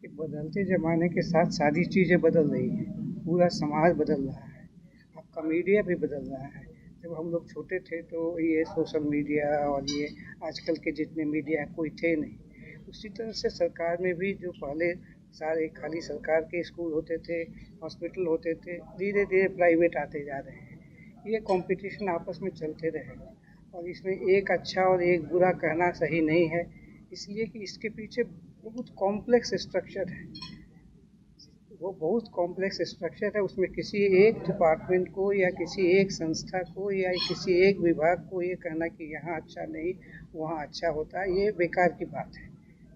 कि बदलते ज़माने के साथ सारी चीज़ें बदल रही हैं, पूरा समाज बदल रहा है, आपका मीडिया भी बदल रहा है। जब हम लोग छोटे थे तो ये सोशल मीडिया और ये आजकल के जितने मीडिया कोई थे नहीं। उसी तरह से सरकार में भी जो पहले सारे खाली सरकार के स्कूल होते थे, हॉस्पिटल होते थे, धीरे धीरे प्राइवेट आते जा रहे हैं। ये कंपटीशन आपस में चलते रहेगा और इसमें एक अच्छा और एक बुरा कहना सही नहीं है, इसलिए कि इसके पीछे बहुत कॉम्प्लेक्स स्ट्रक्चर है। वो बहुत कॉम्प्लेक्स स्ट्रक्चर है, उसमें किसी एक डिपार्टमेंट को या किसी एक संस्था को या किसी एक विभाग को ये कहना कि यहाँ अच्छा नहीं वहाँ अच्छा होता है, ये बेकार की बात है।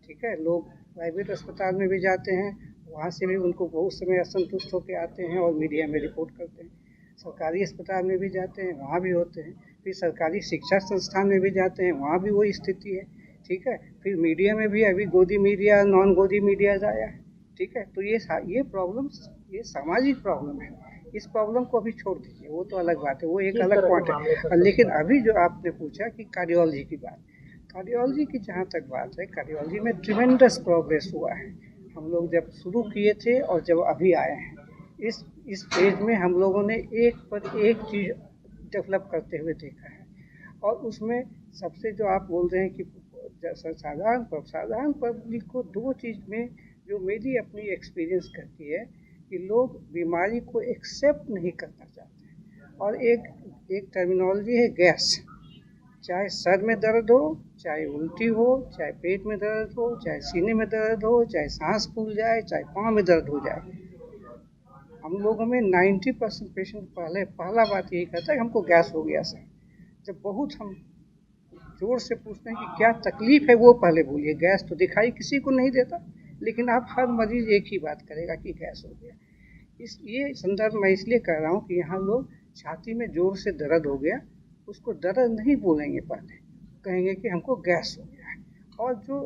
ठीक है, लोग प्राइवेट अस्पताल में भी जाते हैं, वहाँ से भी उनको बहुत समय असंतुष्ट होकर आते हैं और मीडिया में रिपोर्ट करते हैं। सरकारी अस्पताल में भी जाते हैं, वहाँ भी होते हैं। फिर सरकारी शिक्षा संस्थान में भी जाते हैं, वहाँ भी वही स्थिति है। ठीक है, फिर मीडिया में भी अभी गोदी मीडिया, नॉन गोदी मीडिया आया है। ठीक है, तो ये प्रॉब्लम, ये सामाजिक प्रॉब्लम है। इस प्रॉब्लम को अभी छोड़ दीजिए, वो तो अलग बात है, वो एक अलग पॉइंट है। लेकिन अभी जो आपने पूछा कि कार्डियोलॉजी की बात, कार्डियोलॉजी की जहाँ तक बात है, कार्डियोलॉजी में ट्रिमेंडस प्रोग्रेस हुआ है। हम लोग जब शुरू किए थे और जब अभी आए हैं, इस फेज में हम लोगों ने एक पर एक चीज़ डेवलप करते हुए देखा है। और उसमें सबसे जो आप बोल रहे हैं कि साधारण पब्लिक को दो चीज़ में जो मेरी अपनी एक्सपीरियंस करती है कि लोग बीमारी को एक्सेप्ट नहीं करना चाहते हैं। और एक टर्मिनोलॉजी है गैस, चाहे सर में दर्द हो, चाहे उल्टी हो, चाहे पेट में दर्द हो, चाहे सीने में दर्द हो, चाहे सांस फूल जाए, चाहे पाँव में दर्द हो जाए, हम लोगों में 90% पेशेंट पहला बात यही कहता है कि हमको गैस हो गया सर। जब बहुत हम जोर से पूछते हैं कि क्या तकलीफ है, वो पहले बोलिए। गैस तो दिखाई किसी को नहीं देता, लेकिन आप हर मरीज एक ही बात करेगा कि गैस हो गया। ये संदर्भ मैं इसलिए कह रहा हूँ कि यहाँ लोग छाती में जोर से दर्द हो गया, उसको दर्द नहीं बोलेंगे, पहले कहेंगे कि हमको गैस हो गया है। और जो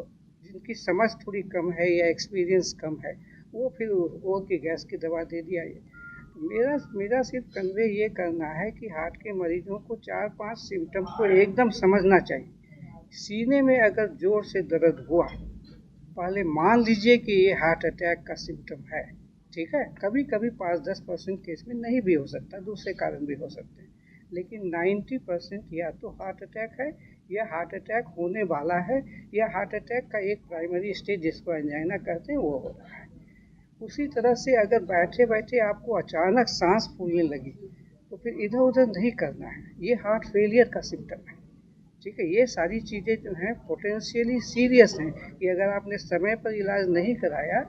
जिनकी समझ थोड़ी कम है या एक्सपीरियंस कम है, वो फिर वो कि गैस की दवा दे दिया। मेरा सिर्फ कन्वे ये करना है कि हार्ट के मरीजों को 4-5 सिम्टम को एकदम समझना चाहिए। सीने में अगर जोर से दर्द हुआ, पहले मान लीजिए कि ये हार्ट अटैक का सिम्टम है। ठीक है, कभी कभी 5-10% केस में नहीं भी हो सकता, दूसरे कारण भी हो सकते हैं, लेकिन 90% या तो हार्ट अटैक है या हार्ट अटैक होने वाला है या हार्ट अटैक का एक प्राइमरी स्टेज जिसको एंजाइना कहते हैं वो हो रहा है। उसी तरह से अगर बैठे बैठे आपको अचानक सांस फूलने लगी तो फिर इधर उधर नहीं करना है, ये हार्ट फेलियर का सिम्टम है। ठीक है, ये सारी चीज़ें जो हैं पोटेंशियली सीरियस हैं कि अगर आपने समय पर इलाज नहीं कराया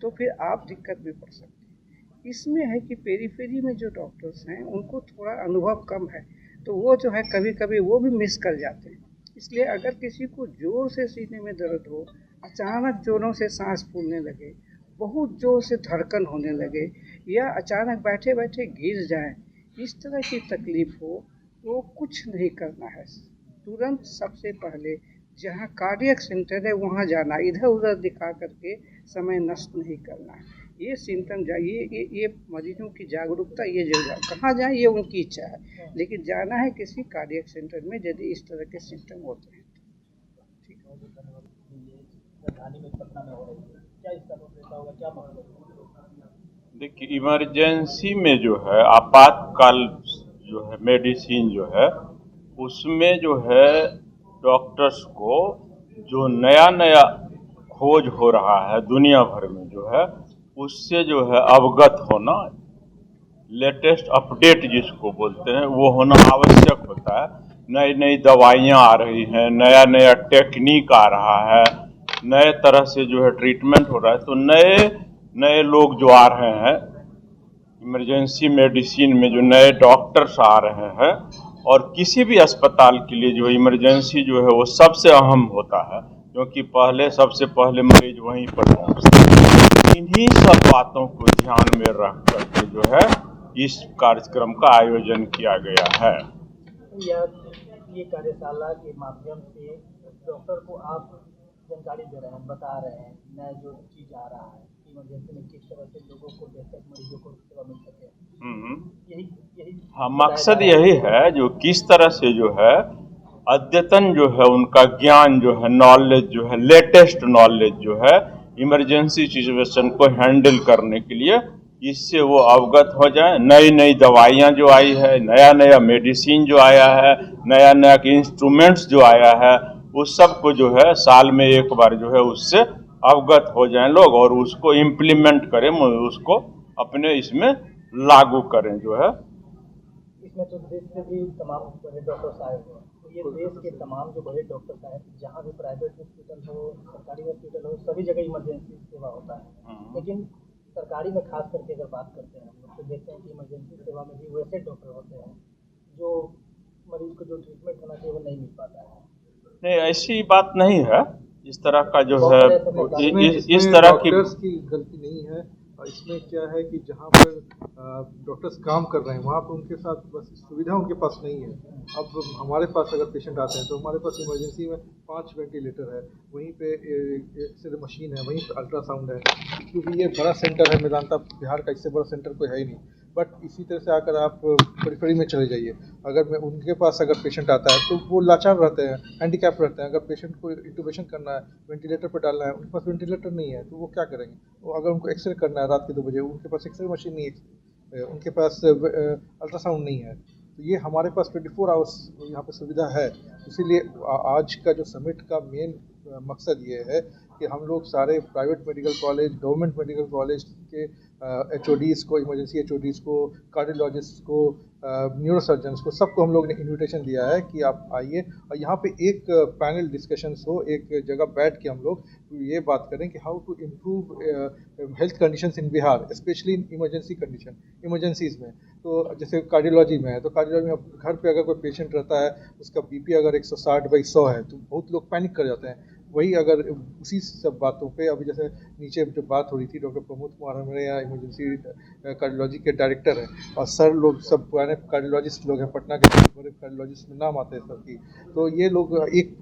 तो फिर आप दिक्कत में पड़ सकते हैं। इसमें है कि पेरीफेरी में जो डॉक्टर्स हैं उनको थोड़ा अनुभव कम है, तो वो जो है कभी कभी वो भी मिस कर जाते हैं। इसलिए अगर किसी को जोर से सीने में दर्द हो, अचानक जोरों से सांस फूलने लगे, बहुत जोर से धड़कन होने लगे या अचानक बैठे बैठे गिर जाए, इस तरह की तकलीफ हो तो कुछ नहीं करना है। तुरंत सबसे पहले जहाँ कार्डियक सेंटर है वहाँ जाना, इधर उधर दिखा करके समय नष्ट नहीं करना। ये सिम्टम ये मरीजों की जागरूकता, ये जरूर कहाँ जाए ये उनकी इच्छा है, लेकिन जाना है किसी कार्डियक सेंटर में यदि इस तरह के सिम्टम होते हैं। ठीक देखिए, इमरजेंसी में जो है आपातकाल जो है मेडिसिन जो है उसमें जो है डॉक्टर्स को जो नया नया खोज हो रहा है दुनिया भर में जो है उससे जो है अवगत होना, लेटेस्ट अपडेट जिसको बोलते हैं वो होना आवश्यक होता है। नई नई दवाइयाँ आ रही हैं, नया नया टेक्निक आ रहा है, नए तरह से जो है ट्रीटमेंट हो रहा है, तो नए नए लोग जो आ रहे हैं इमरजेंसी मेडिसिन में, जो नए डॉक्टर्स आ रहे हैं, और किसी भी अस्पताल के लिए जो इमरजेंसी जो है वो सबसे अहम होता है, क्योंकि सबसे पहले मरीज वहीं पर पहुंचते हैं। इन्हीं सब बातों को ध्यान में रख करके जो है इस कार्यक्रम का आयोजन किया गया है। ये कार्यशाला के माध्यम से डॉक्टर को आप जानकारी दे रहे हैं, बता रहे हैं नया जो चीज आ रहा है इमरजेंसी में किस तरह से लोगों को बेहतर मरीजों को सेवा मिल सके। यही हाँ, मकसद यही है जो किस तरह से जो है अद्यतन जो है उनका ज्ञान जो है, नॉलेज जो है, लेटेस्ट नॉलेज जो है इमरजेंसी सिचुएशन को हैंडल करने के लिए, इससे वो अवगत हो जाए। नई नई दवाइयाँ जो आई है, नया नया मेडिसिन जो आया है, नया नया इंस्ट्रूमेंट्स जो आया है, उस सब को जो है साल में एक बार जो है उससे अवगत हो जाएं लोग और उसको इम्प्लीमेंट करें, उसको अपने इसमें लागू करें जो है। इसमें तो देश से भी तमाम बड़े डॉक्टर्स आए हुए हैं, तो ये देश के तमाम जो बड़े डॉक्टर्स आए, जहाँ भी प्राइवेट हॉस्पिटल हो, सरकारी हॉस्पिटल हो, सभी जगह इमरजेंसी सेवा होता है। लेकिन सरकारी में खास करके अगर बात करते हैं हम लोग, तो देखते हैं कि इमरजेंसी सेवा में भी वैसे डॉक्टर होते हैं जो मरीज को जो ट्रीटमेंट होना चाहिए वो नहीं मिल पाता है। नहीं, ऐसी बात नहीं है। इस तरह का जो है इस तरह की डॉक्टर्स की गलती नहीं है। इसमें क्या है कि जहाँ पर डॉक्टर्स काम कर रहे हैं वहाँ पर उनके साथ बस सुविधा उनके पास नहीं है। अब हमारे पास अगर पेशेंट आते हैं तो हमारे पास इमरजेंसी में 5 वेंटिलेटर है, वहीं पे एक्सरे मशीन है, वहीं पे अल्ट्रासाउंड है। क्योंकि ये बड़ा सेंटर है मेदांता, बिहार का इससे बड़ा सेंटर कोई है ही नहीं। बट इसी तरह से आकर आप परिफेरी में चले जाइए, अगर मैं उनके पास अगर पेशेंट आता है तो वो लाचार रहते हैं, हैंडीकैप रहते हैं। अगर पेशेंट को इंटूबेशन करना है, वेंटिलेटर पर डालना है, उनके पास वेंटिलेटर नहीं है तो वो क्या करेंगे। वो अगर उनको एक्सरे करना है रात के 2 बजे, उनके पास एक्सरे मशीन नहीं है, उनके पास अल्ट्रासाउंड नहीं है। तो ये हमारे पास 24 आवर्स यहाँ पे सुविधा है। इसीलिए आज का जो समिट का मेन मकसद ये है कि हम लोग सारे private medical college, government medical college के HODs को, इमरजेंसी HODs को, कार्डियोलॉजिस्ट को, न्यूरोसर्जन्स को, सबको हम लोग ने इनविटेशन दिया है कि आप आइए और यहाँ पे एक पैनल डिस्कशंस हो, एक जगह बैठ के हम लोग ये बात करें कि how to improve health conditions in Bihar, specially in emergency condition, emergencies में। तो जैसे कार्डियोलॉजी में है तो कार्डियोलॉजी में घर पे अगर कोई पेशेंट रहता है, उसका BP अगर 160/100 है तो बहुत लोग पैनिक कर जाते हैं। वही अगर उसी सब बातों पे अभी जैसे नीचे जो बात हो रही थी, डॉक्टर प्रमोद कुमार हमारे यहाँ इमरजेंसी कार्डियोलॉजी के डायरेक्टर हैं और सर लोग सब पुराने कार्डियोलॉजिस्ट लोग हैं, पटना के बड़े कार्डियोलॉजिस्ट में नाम आते हैं सर की। तो ये लोग एक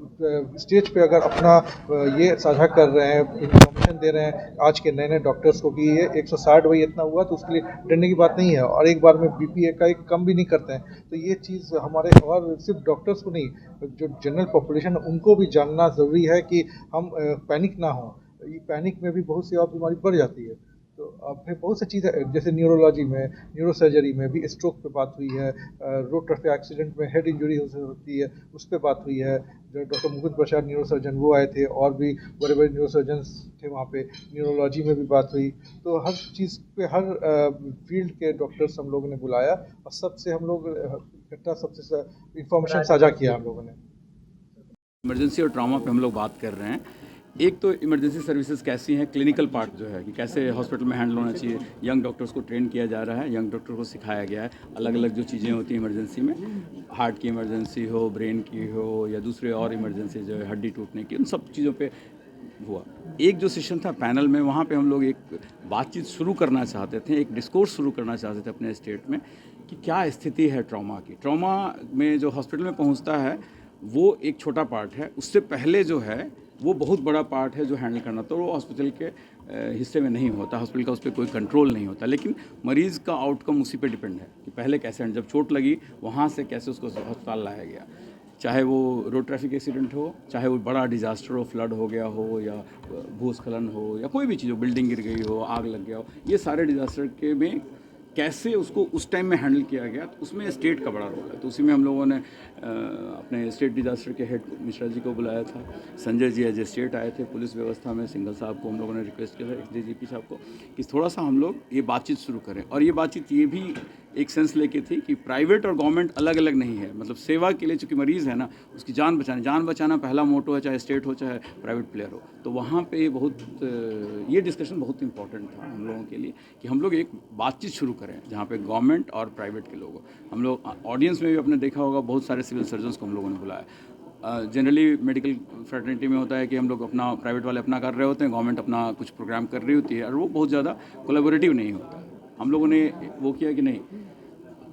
स्टेज पे अगर अपना ये साझा कर रहे हैं, इन्फॉर्मेशन दे रहे हैं आज के नए नए डॉक्टर्स को कि ये 160 वही इतना हुआ तो उसके लिए डरने की बात नहीं है, और एक बार में BP का एक कम भी नहीं करते हैं। तो ये चीज़ हमारे, और सिर्फ डॉक्टर्स को नहीं, जो जनरल पॉपुलेशन उनको भी जानना ज़रूरी है कि हम पैनिक ना हो। ये पैनिक में भी बहुत सी और बीमारी बढ़ जाती है। तो अब फिर बहुत सी चीज़ें जैसे न्यूरोलॉजी में, न्यूरोसर्जरी में भी स्ट्रोक पे बात हुई है, रोड ट्रैफिक एक्सीडेंट में हेड इंजरी हो सकती है, उस पर बात हुई है। जो डॉक्टर मुकुंद प्रसाद न्यूरोसर्जन वो आए थे, और भी बड़े बड़े न्यूरोसर्जन्स थे वहाँ पे, न्यूरोलॉजी में भी बात हुई। तो हर चीज़ पे, हर फील्ड के डॉक्टर्स हम लोगों ने बुलाया और सबसे हम लोग इकट्ठा सबसे इंफॉर्मेशन साझा किया हम लोगों ने। इमरजेंसी और ट्रॉमा पे हम लोग बात कर रहे हैं। एक तो इमरजेंसी सर्विसेज कैसी हैं, क्लिनिकल पार्ट जो है कि कैसे हॉस्पिटल में हैंडल होना चाहिए। यंग डॉक्टर्स को ट्रेन किया जा रहा है, यंग डॉक्टर को सिखाया गया है अलग अलग जो चीज़ें होती हैं इमरजेंसी में, हार्ट की इमरजेंसी हो, ब्रेन की हो, या दूसरे और इमरजेंसी जो है हड्डी टूटने की, उन सब चीज़ों पे हुआ। एक जो सेशन था पैनल में, वहाँ पे हम लोग एक बातचीत शुरू करना चाहते थे, एक डिस्कोर्स शुरू करना चाहते थे अपने स्टेट में कि क्या स्थिति है ट्रॉमा की। ट्रॉमा में जो हॉस्पिटल में पहुँचता है वो एक छोटा पार्ट है, उससे पहले जो है वो बहुत बड़ा पार्ट है जो हैंडल करना, तो वो हॉस्पिटल के हिस्से में नहीं होता, हॉस्पिटल का उस पर कोई कंट्रोल नहीं होता। लेकिन मरीज़ का आउटकम उसी पे डिपेंड है कि पहले कैसे, जब चोट लगी वहाँ से कैसे उसको अस्पताल लाया गया, चाहे वो रोड ट्रैफिक एक्सीडेंट हो, चाहे वो बड़ा डिजास्टर हो, फ्लड हो गया हो, या भूस्खलन हो, या कोई भी चीज़ हो, बिल्डिंग गिर गई हो, आग लग गया हो, ये सारे डिजास्टर के में कैसे उसको उस टाइम में हैंडल किया गया, तो उसमें स्टेट का बड़ा रोल है। तो उसी में हम लोगों ने अपने स्टेट डिजास्टर के हेड मिश्रा जी को बुलाया था, Sanjay ji as a state आए थे, पुलिस व्यवस्था में सिंघल साहब को हम लोगों ने रिक्वेस्ट किया था, DGP साहब को, कि थोड़ा सा हम लोग ये बातचीत शुरू करें। और ये बातचीत ये भी एक सेंस लेके थी कि प्राइवेट और गवर्नमेंट अलग अलग नहीं है, मतलब सेवा के लिए, चूँकि मरीज़ है ना, उसकी जान बचाना पहला मोटो है, चाहे स्टेट हो चाहे प्राइवेट प्लेयर हो। तो वहाँ पे ये डिस्कशन बहुत इंपॉर्टेंट था हम लोगों के लिए कि हम लोग एक बातचीत शुरू करें जहाँ पे गवर्नमेंट और प्राइवेट के लोग। हम लोग ऑडियंस में भी आपने देखा होगा बहुत सारे सिविल सर्जन्स को हम लोगों ने बुलाया। जनरली मेडिकल फ्रेटर्निटी में होता है कि हम लोग अपना, प्राइवेट वाले अपना कर रहे होते हैं, गवर्नमेंट अपना कुछ प्रोग्राम कर रही होती है, और वो बहुत ज़्यादा कोलैबोरेटिव नहीं होता। हम लोगों ने वो किया कि नहीं,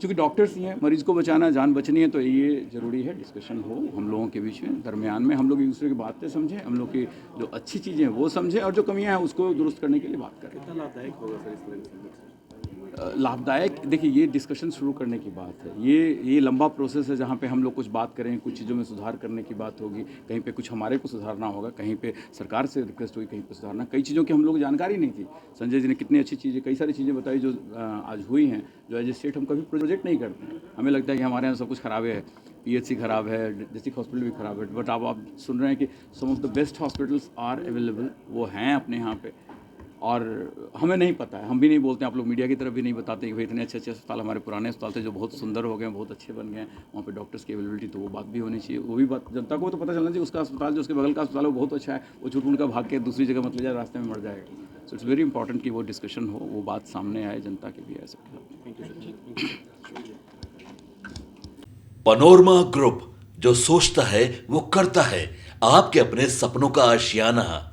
चूँकि डॉक्टर्स ही हैं, मरीज़ को बचाना, जान बचनी है, तो ये ज़रूरी है डिस्कशन हो हम लोगों के बीच में, दरमियान में हम लोग एक दूसरे की बातें समझें, हम लोग की जो अच्छी चीज़ें हैं वो समझें, और जो कमियां हैं उसको दुरुस्त करने के लिए बात करें। कितना लाभदायक होगा सर इस तरह के? लाभदायक, देखिए ये डिस्कशन शुरू करने की बात है, ये लंबा प्रोसेस है जहाँ पे हम लोग कुछ बात करें, कुछ चीज़ों में सुधार करने की बात होगी, कहीं पे कुछ हमारे को सुधारना होगा, कहीं पे सरकार से रिक्वेस्ट होगी, कहीं पे सुधारना, कई चीज़ों की हम लोग जानकारी नहीं थी। संजय जी ने कितनी अच्छी चीज़ें, कई सारी चीज़ें बताई जो आज हुई हैं, जो एज ए स्टेट हम कभी प्रोजेक्ट नहीं करते हैं। हमें लगता है कि हमारे यहाँ सब कुछ खराब है, PHC खराब है, डिस्ट्रिक्ट हॉस्पिटल भी खराब है, बट अब आप सुन रहे हैं कि some of the best hospitals are available, वो हैं अपने यहाँ पे। और हमें नहीं पता है, हम भी नहीं बोलते हैं, आप लोग मीडिया की तरफ भी नहीं बताते कि भाई इतने अच्छे अच्छे अस्पताल, हमारे पुराने अस्पताल थे जो बहुत सुंदर हो गए, बहुत अच्छे बन गए, वहाँ पे डॉक्टर्स की अवेलेबिलिटी, तो वो बात भी होनी चाहिए, वो भी बात जनता को तो पता चलना चाहिए। उसका अस्पताल जो उसके बगल का अस्पताल है वो बहुत अच्छा है, वो छूट उनका भाग के दूसरी जगह मत ले जाए, रास्ते में मर जाएगा। सो इट्स वेरी इंपॉर्टेंट कि वो डिस्कशन हो, वो बात सामने आए, जनता के भी आए, सबके साथ। पनोरमा ग्रुप, जो सोचता है वो करता है, आपके अपने सपनों का आशियाना।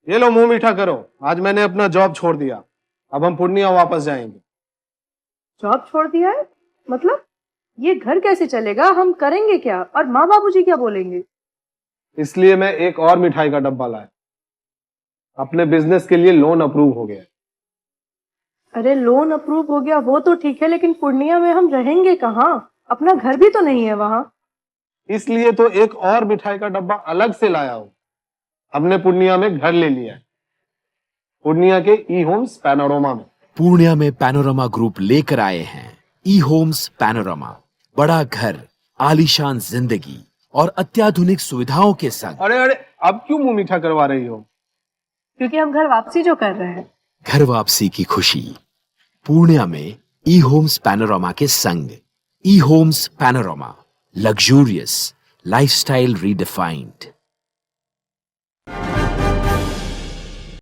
ये लो मुंह मीठा करो, आज मैंने अपना जॉब छोड़ दिया, अब हम पूर्णिया वापस जाएंगे। जॉब छोड़ दिया है? मतलब ये घर कैसे चलेगा, हम करेंगे क्या, और माँ बाबूजी क्या बोलेंगे? इसलिए मैं एक और मिठाई का डब्बा लाया, अपने बिजनेस के लिए लोन अप्रूव हो गया। अरे लोन अप्रूव हो गया वो तो ठीक है, लेकिन पूर्णिया में हम रहेंगे कहाँ? अपना घर भी तो नहीं है वहाँ। इसलिए तो एक और मिठाई का डब्बा अलग से लाया हूँ, हमने पूर्णिया में घर ले लिया है, पूर्णिया के ई होम्स पैनोरमा में। पूर्णिया में पैनोरमा ग्रुप लेकर आए हैं ई होम्स पैनोरमा, बड़ा घर, आलीशान जिंदगी और अत्याधुनिक सुविधाओं के संग। अरे अरे, अब क्यों मुंह मीठा करवा रही हो? क्योंकि हम घर वापसी जो कर रहे हैं। घर वापसी की खुशी पूर्णिया में ई होम्स पैनोरमा के संग। E Homes Panorama, luxurious lifestyle redefined.